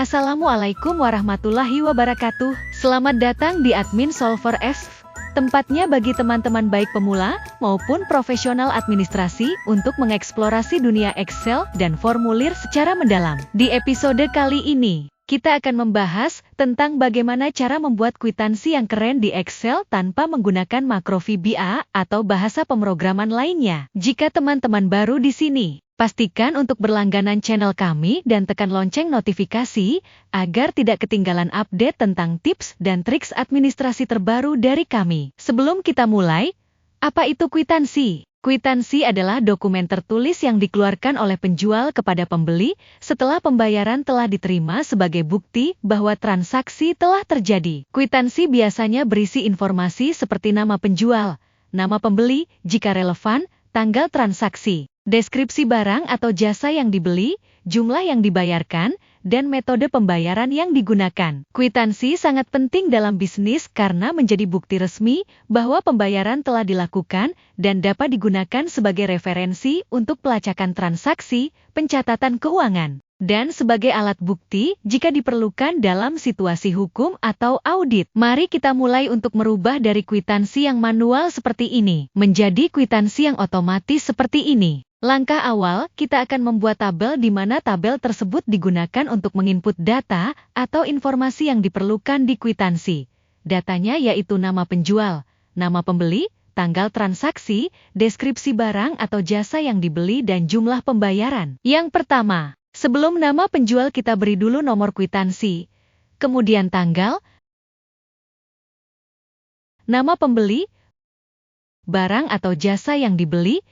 Assalamualaikum warahmatullahi wabarakatuh. Selamat datang di Admin Solver F, tempatnya bagi teman-teman baik pemula maupun profesional administrasi untuk mengeksplorasi dunia Excel dan formulir secara mendalam. Di episode kali ini, kita akan membahas tentang bagaimana cara membuat kwitansi yang keren di Excel tanpa menggunakan makro VBA atau bahasa pemrograman lainnya. Jika teman-teman baru di sini, pastikan untuk berlangganan channel kami dan tekan lonceng notifikasi agar tidak ketinggalan update tentang tips dan triks administrasi terbaru dari kami. Sebelum kita mulai, apa itu kwitansi? Kwitansi adalah dokumen tertulis yang dikeluarkan oleh penjual kepada pembeli setelah pembayaran telah diterima sebagai bukti bahwa transaksi telah terjadi. Kwitansi biasanya berisi informasi seperti nama penjual, nama pembeli, jika relevan, tanggal transaksi, deskripsi barang atau jasa yang dibeli, jumlah yang dibayarkan, dan metode pembayaran yang digunakan. Kwitansi sangat penting dalam bisnis karena menjadi bukti resmi bahwa pembayaran telah dilakukan dan dapat digunakan sebagai referensi untuk pelacakan transaksi, pencatatan keuangan, dan sebagai alat bukti jika diperlukan dalam situasi hukum atau audit. Mari kita mulai untuk merubah dari kwitansi yang manual seperti ini menjadi kwitansi yang otomatis seperti ini. Langkah awal, kita akan membuat tabel di mana tabel tersebut digunakan untuk menginput data atau informasi yang diperlukan di kwitansi. Datanya yaitu nama penjual, nama pembeli, tanggal transaksi, deskripsi barang atau jasa yang dibeli dan jumlah pembayaran. Yang pertama, sebelum nama penjual kita beri dulu nomor kwitansi, kemudian tanggal, nama pembeli, barang atau jasa yang dibeli,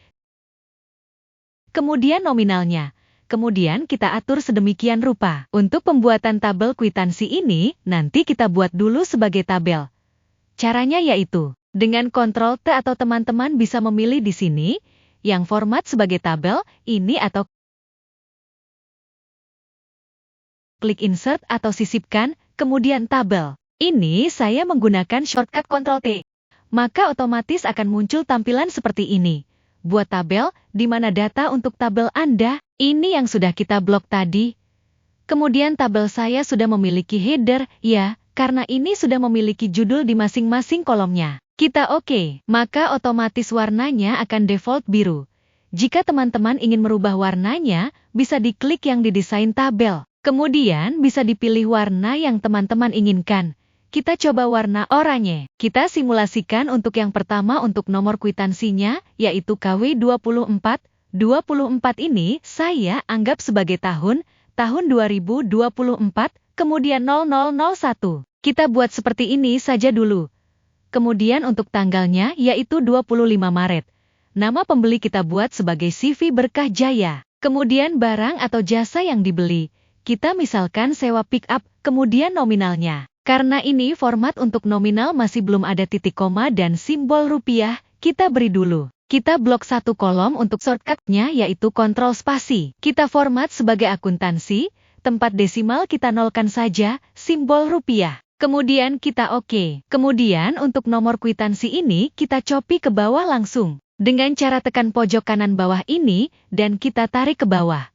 kemudian nominalnya. Kemudian kita atur sedemikian rupa. Untuk pembuatan tabel kwitansi ini, nanti kita buat dulu sebagai tabel. Caranya yaitu, dengan Ctrl T atau teman-teman bisa memilih di sini, yang format sebagai tabel, ini atau klik insert atau sisipkan, kemudian tabel. Ini saya menggunakan shortcut Ctrl T. Maka otomatis akan muncul tampilan seperti ini. Buat tabel, di mana data untuk tabel Anda, ini yang sudah kita blok tadi. Kemudian tabel saya sudah memiliki header, ya, karena ini sudah memiliki judul di masing-masing kolomnya. Kita oke, maka otomatis warnanya akan default biru. Jika teman-teman ingin merubah warnanya, bisa diklik yang didesain tabel. Kemudian bisa dipilih warna yang teman-teman inginkan. Kita coba warna oranye. Kita simulasikan untuk yang pertama untuk nomor kwitansinya, yaitu KW24. 24 ini saya anggap sebagai tahun 2024, kemudian 0001. Kita buat seperti ini saja dulu. Kemudian untuk tanggalnya, yaitu 25 Maret. Nama pembeli kita buat sebagai CV Berkah Jaya. Kemudian barang atau jasa yang dibeli. Kita misalkan sewa pick up, kemudian nominalnya. Karena ini format untuk nominal masih belum ada titik koma dan simbol rupiah, kita beri dulu. Kita blok satu kolom untuk shortcutnya yaitu Ctrl Spasi. Kita format sebagai akuntansi, tempat desimal kita nolkan saja, simbol rupiah. Kemudian kita oke. Kemudian untuk nomor kwitansi ini kita copy ke bawah langsung. Dengan cara tekan pojok kanan bawah ini dan kita tarik ke bawah.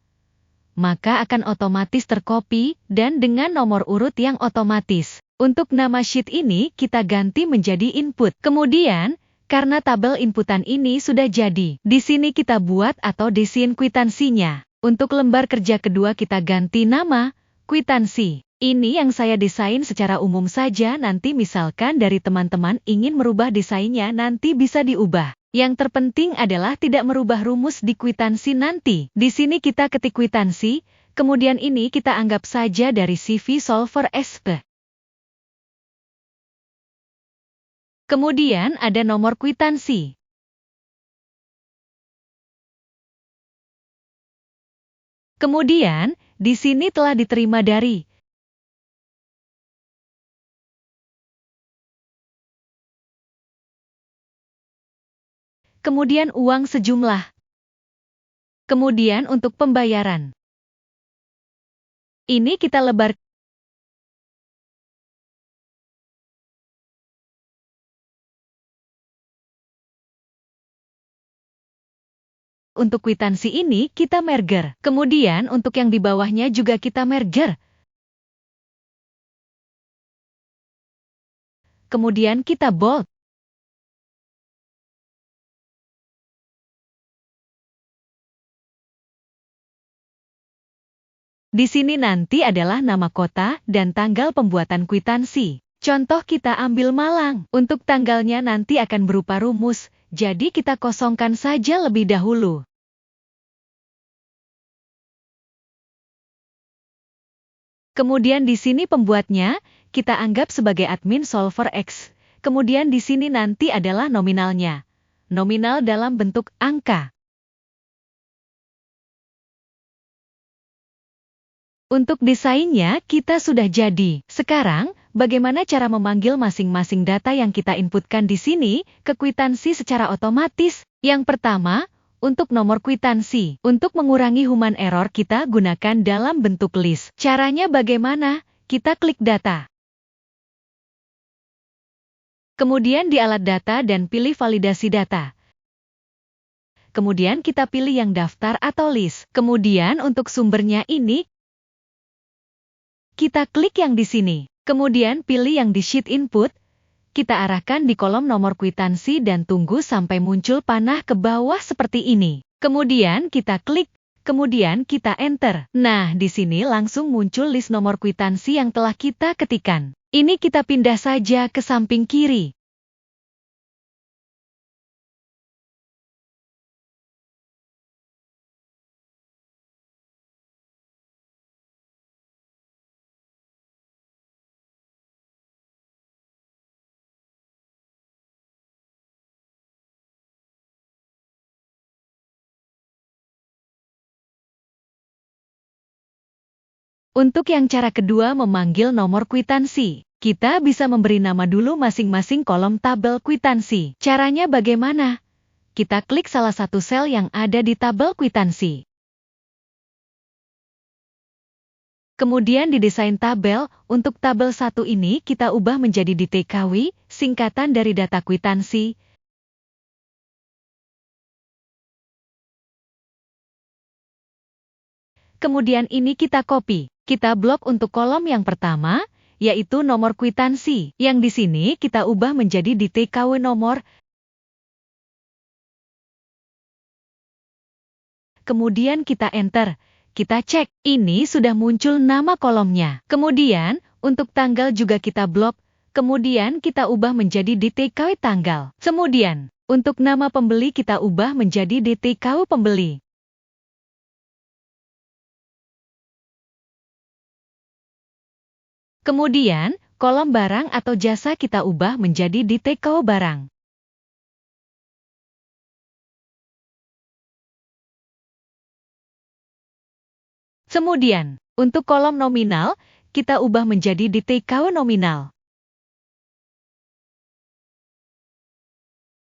Maka akan otomatis tercopy dan dengan nomor urut yang otomatis. Untuk nama sheet ini kita ganti menjadi input. Kemudian, karena tabel inputan ini sudah jadi, di sini kita buat atau desain kwitansinya. Untuk lembar kerja kedua kita ganti nama, kwitansi. Ini yang saya desain secara umum saja, nanti misalkan dari teman-teman ingin merubah desainnya nanti bisa diubah. Yang terpenting adalah tidak merubah rumus di kwitansi nanti. Di sini kita ketik kwitansi, kemudian ini kita anggap saja dari CV Solver SP. Kemudian ada nomor kwitansi. Kemudian, di sini telah diterima dari. Kemudian uang sejumlah. Kemudian untuk pembayaran. Ini kita lebar. Untuk kwitansi ini kita merger. Kemudian untuk yang di bawahnya juga kita merger. kemudian kita bold. Di sini nanti adalah nama kota dan tanggal pembuatan kwitansi. Contoh kita ambil Malang. Untuk tanggalnya nanti akan berupa rumus, jadi kita kosongkan saja lebih dahulu. Kemudian di sini pembuatnya, kita anggap sebagai admin solver X. Kemudian di sini nanti adalah nominalnya. Nominal dalam bentuk angka. Untuk desainnya kita sudah jadi. Sekarang, bagaimana cara memanggil masing-masing data yang kita inputkan di sini ke kwitansi secara otomatis? Yang pertama, untuk nomor kwitansi. Untuk mengurangi human error kita gunakan dalam bentuk list. Caranya bagaimana? Kita klik data. Kemudian di alat data dan pilih validasi data. Kemudian kita pilih yang daftar atau list. Kemudian untuk sumbernya ini, kita klik yang di sini. Kemudian pilih yang di sheet input. Kita arahkan di kolom nomor kwitansi dan tunggu sampai muncul panah ke bawah seperti ini. Kemudian kita klik, kemudian kita enter. Nah, di sini langsung muncul list nomor kwitansi yang telah kita ketikkan. Ini kita pindah saja ke samping kiri. Untuk yang cara kedua memanggil nomor kwitansi, kita bisa memberi nama dulu masing-masing kolom tabel kwitansi. Caranya bagaimana? Kita klik salah satu sel yang ada di tabel kwitansi. Kemudian di desain tabel, untuk tabel 1 ini kita ubah menjadi DTKW, singkatan dari data kwitansi. Kemudian ini kita copy. Kita blok untuk kolom yang pertama, yaitu nomor kwitansi. Yang di sini kita ubah menjadi DTKW nomor. Kemudian kita enter. Kita cek, ini sudah muncul nama kolomnya. Kemudian, untuk tanggal juga kita blok. Kemudian kita ubah menjadi DTKW tanggal. Kemudian, untuk nama pembeli kita ubah menjadi DTKW pembeli. Kemudian, kolom barang atau jasa kita ubah menjadi DTKW barang. Kemudian, untuk kolom nominal, kita ubah menjadi DTKW nominal.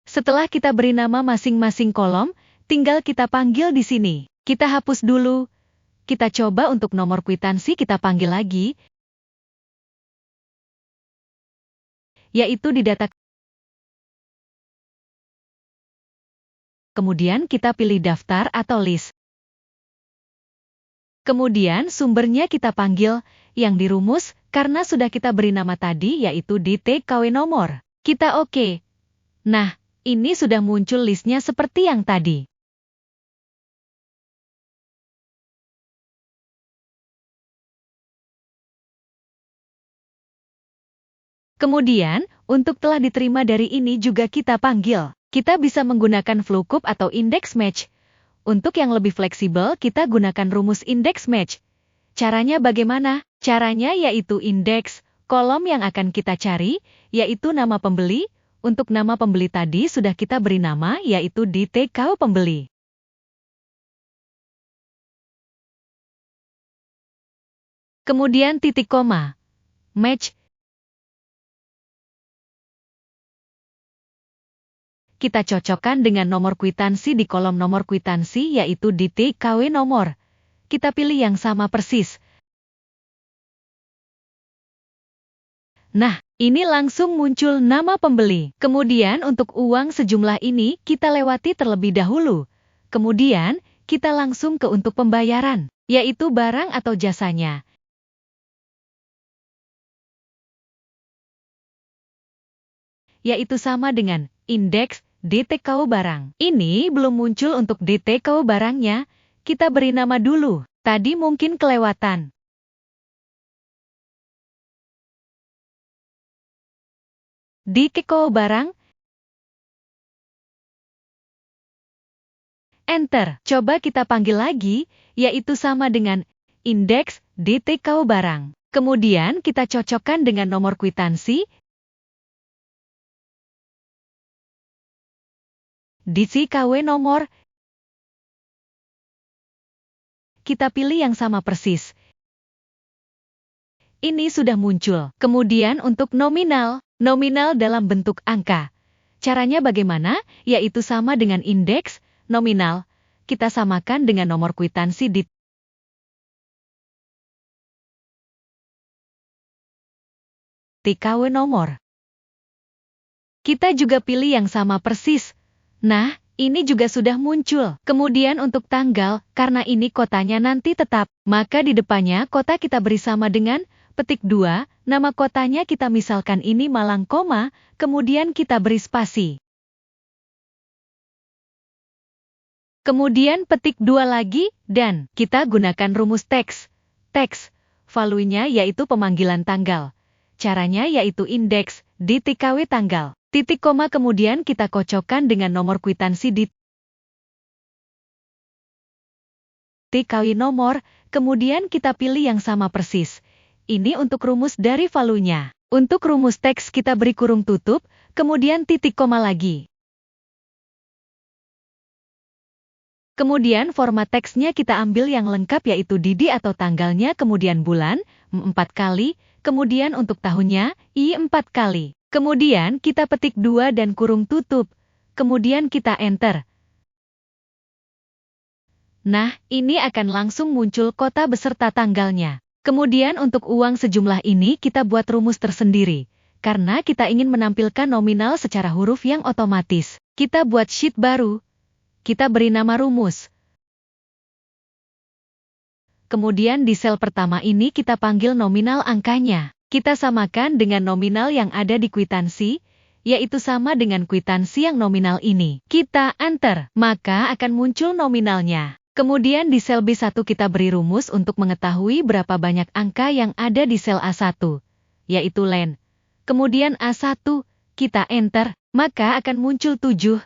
Setelah kita beri nama masing-masing kolom, tinggal kita panggil di sini. Kita hapus dulu. Kita coba untuk nomor kwitansi kita panggil lagi, yaitu di data. Kemudian kita pilih daftar atau list. Kemudian sumbernya kita panggil, yang dirumus, karena sudah kita beri nama tadi yaitu DTKW nomor. Kita oke. Nah, ini sudah muncul listnya seperti yang tadi. Kemudian, untuk telah diterima dari ini juga kita panggil. Kita bisa menggunakan flowcup atau index match. Untuk yang lebih fleksibel, kita gunakan rumus index match. Caranya bagaimana? Caranya yaitu indeks, kolom yang akan kita cari, yaitu nama pembeli. Untuk nama pembeli tadi sudah kita beri nama, yaitu DTKW pembeli. Kemudian titik koma. Match. Kita cocokkan dengan nomor kwitansi di kolom nomor kwitansi yaitu DTKW nomor. Kita pilih yang sama persis. Nah, ini langsung muncul nama pembeli. Kemudian untuk uang sejumlah ini kita lewati terlebih dahulu. Kemudian kita langsung ke untuk pembayaran, yaitu barang atau jasanya. yaitu sama dengan indeks DTKO barang. Ini belum muncul untuk DTKO barangnya, kita beri nama dulu. Tadi mungkin kelewatan. DTKO barang, enter. Coba kita panggil lagi, yaitu sama dengan indeks DTKO barang. Kemudian kita cocokkan dengan nomor kwitansi. DTKW nomor. Kita pilih yang sama persis. Ini sudah muncul. Kemudian untuk nominal, nominal dalam bentuk angka. Caranya bagaimana? Yaitu sama dengan indeks, nominal, kita samakan dengan nomor kwitansi di TKW nomor. Kita juga pilih yang sama persis. Nah, ini juga sudah muncul. Kemudian untuk tanggal, karena ini kotanya nanti tetap, maka di depannya kota kita beri sama dengan petik 2, nama kotanya kita misalkan ini Malang, kemudian kita beri spasi. Kemudian petik 2 lagi, dan kita gunakan rumus teks. Teks, value-nya yaitu pemanggilan tanggal. Caranya yaitu indeks, di TKW tanggal. Titik koma kemudian kita kocokkan dengan nomor kwitansi di TKW nomor, kemudian kita pilih yang sama persis. Ini untuk rumus dari value-nya. Untuk rumus teks kita beri kurung tutup, kemudian titik koma lagi. Kemudian format teksnya kita ambil yang lengkap yaitu didi atau tanggalnya, kemudian bulan, 4 kali, kemudian untuk tahunnya, I 4 kali. Kemudian kita petik 2 dan kurung tutup, kemudian kita enter. Nah, ini akan langsung muncul kota beserta tanggalnya. Kemudian untuk uang sejumlah ini kita buat rumus tersendiri. Karena kita ingin menampilkan nominal secara huruf yang otomatis. Kita buat sheet baru. Kita beri nama rumus. Kemudian di sel pertama ini kita panggil nominal angkanya. Kita samakan dengan nominal yang ada di kwitansi, yaitu sama dengan kwitansi yang nominal ini. Kita enter, maka akan muncul nominalnya. Kemudian di sel B1 kita beri rumus untuk mengetahui berapa banyak angka yang ada di sel A1, yaitu len. Kemudian A1, kita enter, maka akan muncul 7,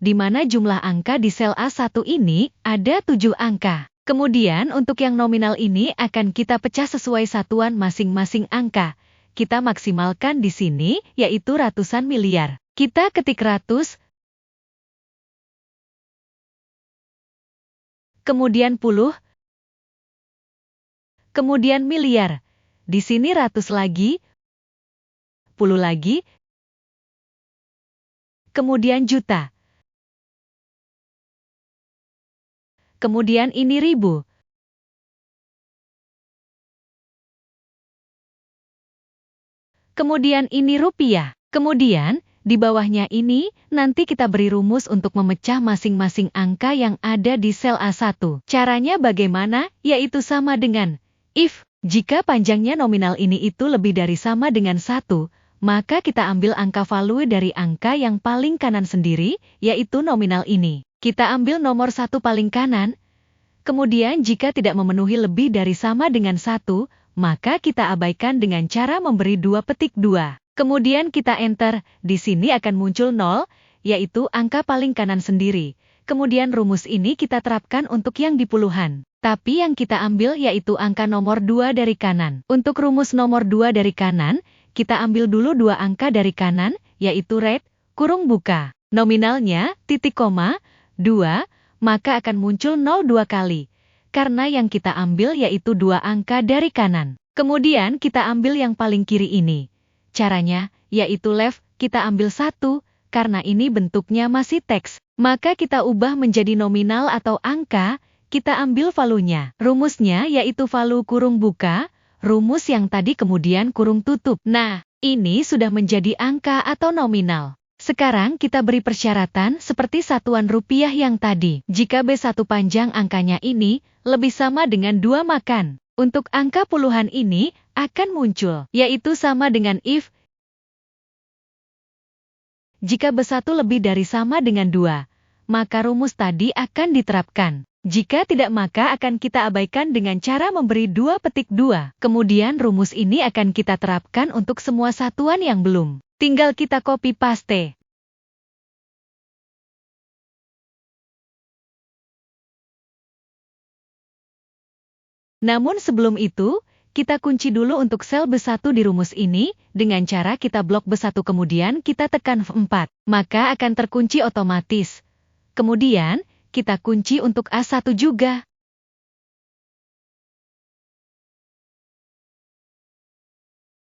di mana jumlah angka di sel A1 ini ada 7 angka. Kemudian untuk yang nominal ini akan kita pecah sesuai satuan masing-masing angka. Kita maksimalkan di sini, yaitu ratusan miliar. Kita ketik ratus, kemudian puluh, kemudian miliar. Di sini ratus lagi, puluh lagi, kemudian juta. Kemudian ini ribu. Kemudian ini rupiah. Kemudian, di bawahnya ini, nanti kita beri rumus untuk memecah masing-masing angka yang ada di sel A1. Caranya bagaimana? Yaitu sama dengan if. Jika panjangnya nominal ini itu lebih dari sama dengan 1, maka kita ambil angka value dari angka yang paling kanan sendiri, yaitu nominal ini. Kita ambil nomor 1 paling kanan. Kemudian jika tidak memenuhi lebih dari sama dengan 1, maka kita abaikan dengan cara memberi 2 petik 2. Kemudian kita enter, di sini akan muncul 0, yaitu angka paling kanan sendiri. Kemudian rumus ini kita terapkan untuk yang di puluhan. Tapi yang kita ambil yaitu angka nomor 2 dari kanan. Untuk rumus nomor 2 dari kanan, kita ambil dulu 2 angka dari kanan, yaitu rate, kurung buka. Nominalnya, titik koma, 2, maka akan muncul 0 2 kali. Karena yang kita ambil yaitu 2 angka dari kanan. Kemudian kita ambil yang paling kiri ini. Caranya, yaitu left, kita ambil 1, karena ini bentuknya masih teks. Maka kita ubah menjadi nominal atau angka, kita ambil value-nya. Rumusnya yaitu value kurung buka, rumus yang tadi kemudian kurung tutup. Nah, ini sudah menjadi angka atau nominal. Sekarang kita beri persyaratan seperti satuan rupiah yang tadi. Jika B1 panjang angkanya ini, lebih sama dengan 2 makan. Untuk angka puluhan ini, akan muncul, yaitu sama dengan if, Jika B1 lebih dari sama dengan 2, maka rumus tadi akan diterapkan. Jika tidak maka akan kita abaikan dengan cara memberi 2 petik 2. Kemudian rumus ini akan kita terapkan untuk semua satuan yang belum. Tinggal kita copy paste. Namun sebelum itu, kita kunci dulu untuk sel B1 di rumus ini, dengan cara kita blok B1 kemudian kita tekan F4, maka akan terkunci otomatis. Kemudian, kita kunci untuk A1 juga.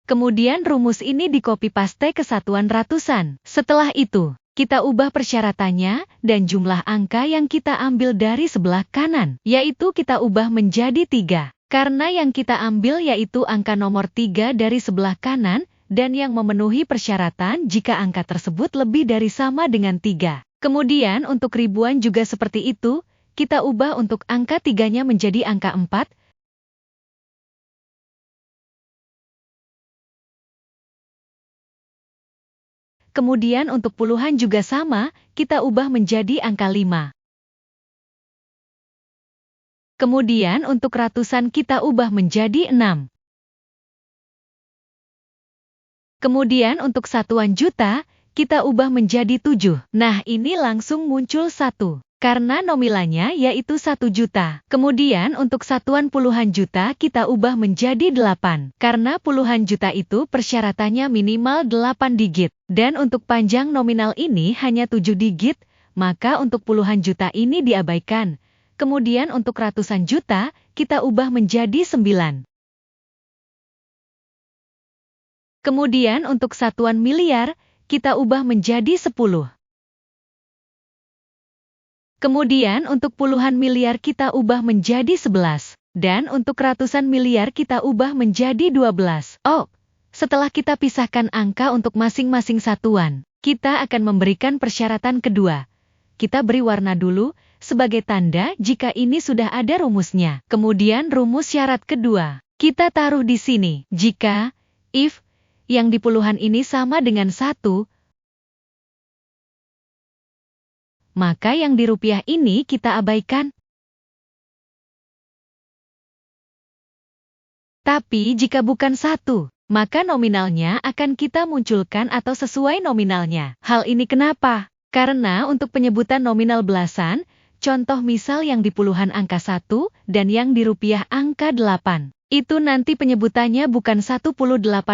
Kemudian rumus ini di-copy paste ke satuan ratusan. Setelah itu, kita ubah persyaratannya dan jumlah angka yang kita ambil dari sebelah kanan, yaitu kita ubah menjadi 3. Karena yang kita ambil yaitu angka nomor 3 dari sebelah kanan, dan yang memenuhi persyaratan jika angka tersebut lebih dari sama dengan 3. Kemudian untuk ribuan juga seperti itu, kita ubah untuk angka 3-nya menjadi angka 4, kemudian untuk puluhan juga sama, kita ubah menjadi angka 5. Kemudian untuk ratusan kita ubah menjadi 6. Kemudian untuk satuan juta, kita ubah menjadi 7. Nah ini langsung muncul 1. Karena nominalnya yaitu 1 juta. Kemudian untuk satuan puluhan juta kita ubah menjadi 8. Karena puluhan juta itu persyaratannya minimal 8 digit. Dan untuk panjang nominal ini hanya 7 digit, maka untuk puluhan juta ini diabaikan. Kemudian untuk ratusan juta, kita ubah menjadi 9. Kemudian untuk satuan miliar, kita ubah menjadi 10. Kemudian untuk puluhan miliar kita ubah menjadi 11. Dan untuk ratusan miliar kita ubah menjadi 12. Oh, setelah kita pisahkan angka untuk masing-masing satuan, kita akan memberikan persyaratan kedua. Kita beri warna dulu, sebagai tanda jika ini sudah ada rumusnya. Kemudian rumus syarat kedua, kita taruh di sini. Jika, if, yang di puluhan ini sama dengan 1, maka yang di rupiah ini kita abaikan. Tapi jika bukan 1, maka nominalnya akan kita munculkan atau sesuai nominalnya. Hal ini kenapa? Karena untuk penyebutan nominal belasan, contoh misal yang di puluhan angka 1 dan yang di rupiah angka 8. Itu nanti penyebutannya bukan 18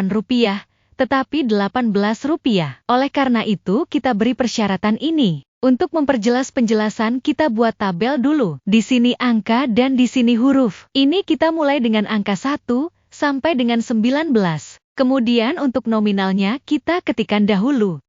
rupiah, tetapi 18 rupiah. Oleh karena itu kita beri persyaratan ini. Untuk memperjelas penjelasan kita buat tabel dulu. Di sini angka dan di sini huruf. Ini kita mulai dengan angka 1 sampai dengan 19. Kemudian untuk nominalnya kita ketikkan dahulu.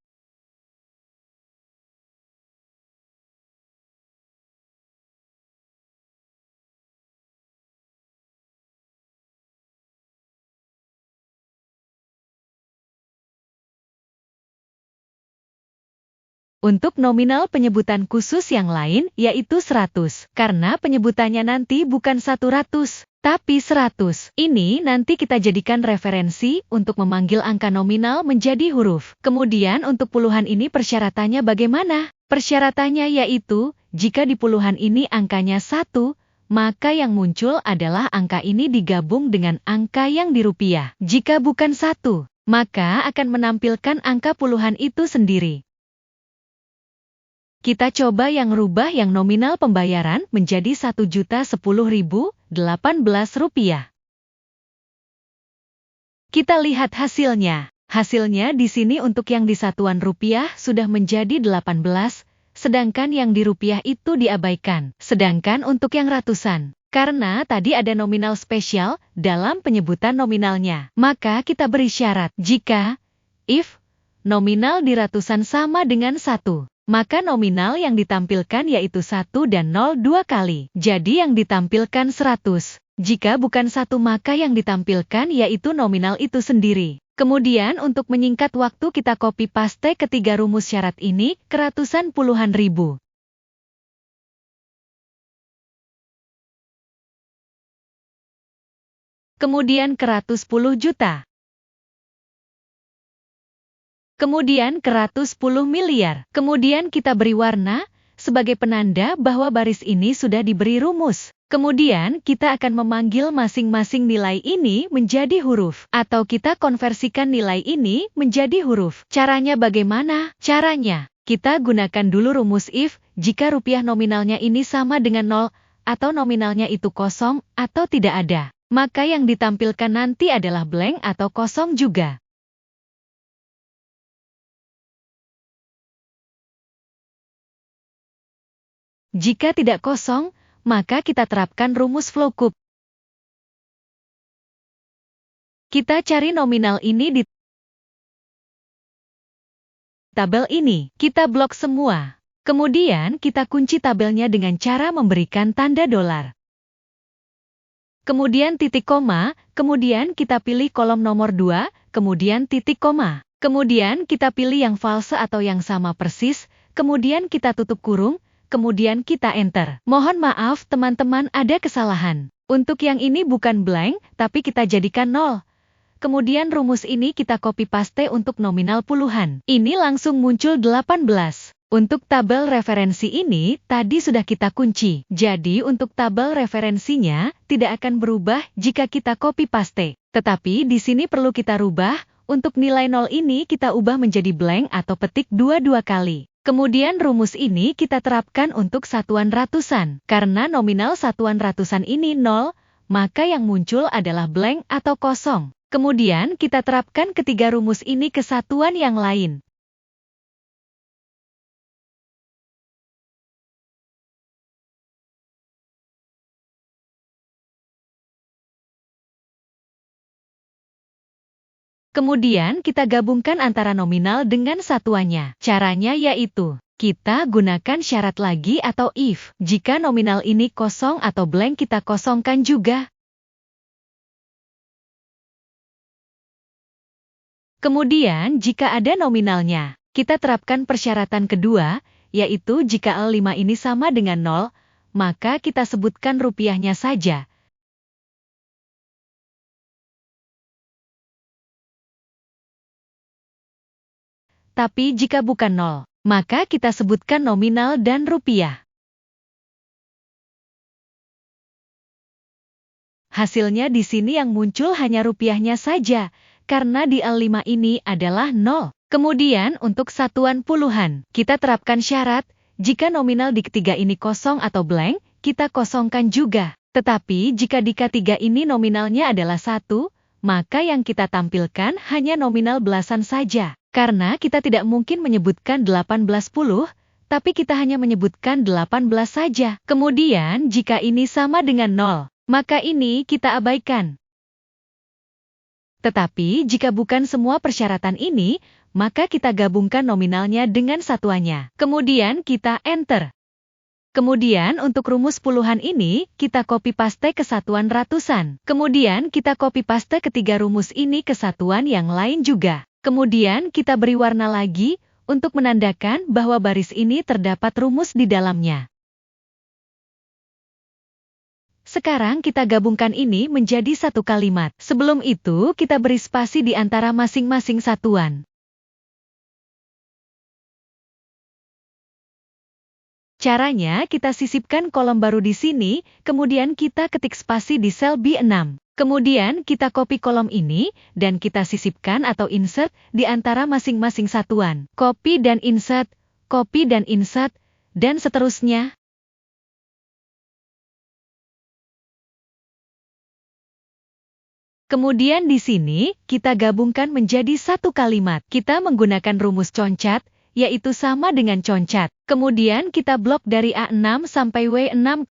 Untuk nominal penyebutan khusus yang lain yaitu 100. Karena penyebutannya nanti bukan 100, tapi 100. Ini nanti kita jadikan referensi untuk memanggil angka nominal menjadi huruf. Kemudian untuk puluhan ini persyaratannya bagaimana? Persyaratannya yaitu, jika di puluhan ini angkanya 1, maka yang muncul adalah angka ini digabung dengan angka yang di rupiah. Jika bukan 1, maka akan menampilkan angka puluhan itu sendiri. Kita coba yang rubah yang nominal pembayaran menjadi Rp1.010.018. Kita lihat hasilnya. Hasilnya di sini untuk yang di satuan rupiah sudah menjadi 18, sedangkan yang di rupiah itu diabaikan. Sedangkan untuk yang ratusan, karena tadi ada nominal spesial dalam penyebutan nominalnya, maka kita beri syarat jika, if, nominal di ratusan sama dengan 1. Maka nominal yang ditampilkan yaitu 1 dan 0 2 kali. Jadi yang ditampilkan 100. Jika bukan 1 maka yang ditampilkan yaitu nominal itu sendiri. Kemudian untuk menyingkat waktu kita copy paste ketiga rumus syarat ini ke ratusan puluhan ribu. Kemudian ke 110 juta. kemudian ke 110 miliar. Kemudian kita beri warna sebagai penanda bahwa baris ini sudah diberi rumus. Kemudian kita akan memanggil masing-masing nilai ini menjadi huruf, atau kita konversikan nilai ini menjadi huruf. Caranya bagaimana? Caranya, kita gunakan dulu rumus if, jika rupiah nominalnya ini sama dengan 0, atau nominalnya itu kosong, atau tidak ada. Maka yang ditampilkan nanti adalah blank atau kosong juga. Jika tidak kosong, maka kita terapkan rumus Flowcup. Kita cari nominal ini di tabel ini. Kita blok semua. Kemudian kita kunci tabelnya dengan cara memberikan tanda dolar. Kemudian titik koma, kemudian kita pilih kolom nomor 2, kemudian titik koma. Kemudian kita pilih yang false atau yang sama persis, kemudian kita tutup kurung, kemudian kita enter. Mohon maaf teman-teman, ada kesalahan. Untuk yang ini bukan blank, tapi kita jadikan 0. Kemudian rumus ini kita copy paste untuk nominal puluhan. Ini langsung muncul 18. Untuk tabel referensi ini, tadi sudah kita kunci. Jadi untuk tabel referensinya, tidak akan berubah jika kita copy paste. Tetapi di sini perlu kita rubah, untuk nilai 0 ini kita ubah menjadi blank atau petik 22 kali. Kemudian rumus ini kita terapkan untuk satuan ratusan. Karena nominal satuan ratusan ini 0, maka yang muncul adalah blank atau kosong. Kemudian kita terapkan ketiga rumus ini ke satuan yang lain. Kemudian kita gabungkan antara nominal dengan satuannya. Caranya yaitu, kita gunakan syarat lagi atau if. Jika nominal ini kosong atau blank kita kosongkan juga. Kemudian jika ada nominalnya, kita terapkan persyaratan kedua, yaitu jika L5 ini sama dengan 0, maka kita sebutkan rupiahnya saja. Tapi jika bukan 0, maka kita sebutkan nominal dan rupiah. Hasilnya di sini yang muncul hanya rupiahnya saja, karena di L5 ini adalah 0. Kemudian untuk satuan puluhan, kita terapkan syarat, jika nominal di ketiga ini kosong atau blank, kita kosongkan juga. Tetapi jika di K3 ini nominalnya adalah 1, maka yang kita tampilkan hanya nominal belasan saja. Karena kita tidak mungkin menyebutkan 18 puluh, tapi kita hanya menyebutkan 18 saja. Kemudian jika ini sama dengan 0, maka ini kita abaikan. Tetapi jika bukan semua persyaratan ini, maka kita gabungkan nominalnya dengan satuannya. Kemudian kita enter. Kemudian untuk rumus puluhan ini, kita copy paste ke satuan ratusan. Kemudian kita copy paste ketiga rumus ini ke satuan yang lain juga. Kemudian kita beri warna lagi, untuk menandakan bahwa baris ini terdapat rumus di dalamnya. Sekarang kita gabungkan ini menjadi satu kalimat. Sebelum itu, kita beri spasi di antara masing-masing satuan. Caranya, kita sisipkan kolom baru di sini, kemudian kita ketik spasi di sel B6. Kemudian kita copy kolom ini, dan kita sisipkan atau insert di antara masing-masing satuan. Copy dan insert, dan seterusnya. Kemudian di sini, kita gabungkan menjadi satu kalimat. Kita menggunakan rumus concat, yaitu sama dengan concat. Kemudian kita blok dari A6 sampai W6.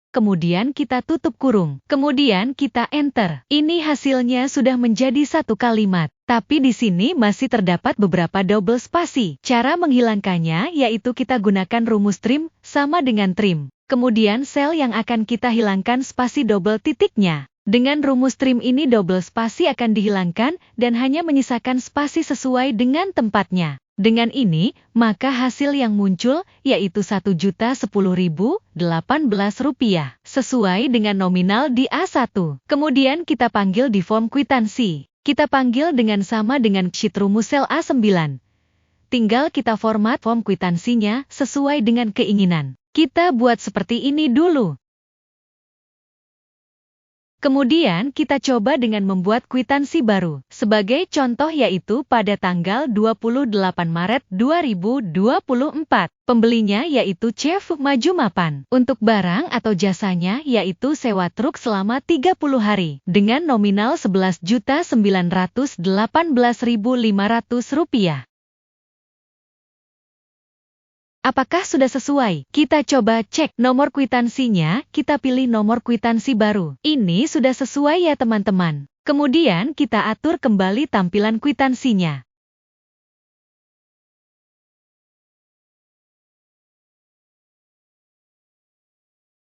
Kemudian kita tutup kurung. Kemudian kita enter. Ini hasilnya sudah menjadi satu kalimat. Tapi di sini masih terdapat beberapa double spasi. Cara menghilangkannya yaitu kita gunakan rumus trim sama dengan trim. Kemudian sel yang akan kita hilangkan spasi double titiknya. Dengan rumus trim ini double spasi akan dihilangkan dan hanya menyisakan spasi sesuai dengan tempatnya. Dengan ini, maka hasil yang muncul yaitu Rp1.010.018 sesuai dengan nominal di A1. Kemudian kita panggil di form kwitansi. Kita panggil dengan sama dengan sheet rumus sel A9. Tinggal kita format form kwitansinya sesuai dengan keinginan. Kita buat seperti ini dulu. Kemudian kita coba dengan membuat kwitansi baru. Sebagai contoh yaitu pada tanggal 28 Maret 2024. Pembelinya yaitu Chef Maju Mapan. Untuk barang atau jasanya yaitu sewa truk selama 30 hari. Dengan nominal Rp11.918.500. Apakah sudah sesuai? Kita coba cek nomor kwitansinya, kita pilih nomor kwitansi baru. Ini sudah sesuai ya teman-teman. Kemudian kita atur kembali tampilan kwitansinya.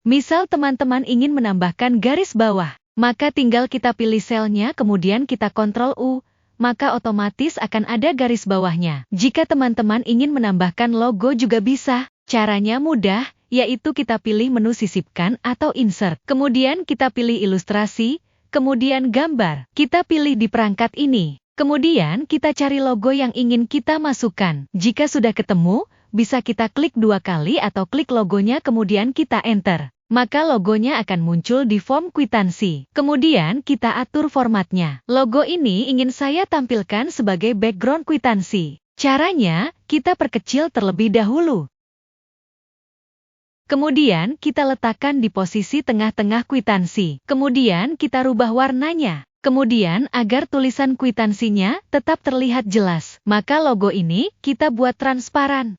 Misal teman-teman ingin menambahkan garis bawah, maka tinggal kita pilih selnya kemudian kita Ctrl U. Maka otomatis akan ada garis bawahnya. Jika teman-teman ingin menambahkan logo juga bisa. Caranya mudah, yaitu kita pilih menu sisipkan atau insert. Kemudian kita pilih ilustrasi, kemudian gambar. Kita pilih di perangkat ini. Kemudian kita cari logo yang ingin kita masukkan. Jika sudah ketemu, bisa kita klik 2 kali atau klik logonya kemudian kita enter. Maka logonya akan muncul di form kwitansi. Kemudian kita atur formatnya. Logo ini ingin saya tampilkan sebagai background kwitansi. Caranya, kita perkecil terlebih dahulu. Kemudian kita letakkan di posisi tengah-tengah kwitansi. Kemudian kita rubah warnanya. Kemudian agar tulisan kwitansinya tetap terlihat jelas, maka logo ini kita buat transparan.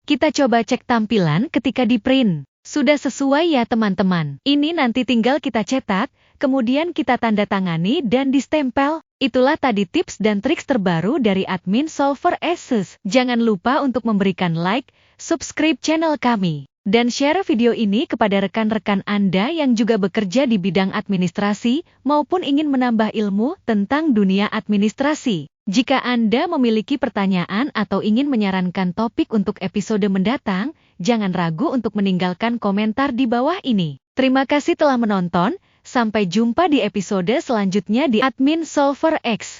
Kita coba cek tampilan ketika di print. Sudah sesuai ya teman-teman. Ini nanti tinggal kita cetak, kemudian kita tanda tangani dan distempel. Itulah tadi tips dan triks terbaru dari admin Solver Asus. Jangan lupa untuk memberikan like, subscribe channel kami, dan share video ini kepada rekan-rekan Anda yang juga bekerja di bidang administrasi maupun ingin menambah ilmu tentang dunia administrasi. Jika Anda memiliki pertanyaan atau ingin menyarankan topik untuk episode mendatang, jangan ragu untuk meninggalkan komentar di bawah ini. Terima kasih telah menonton, sampai jumpa di episode selanjutnya di Admin Solver X.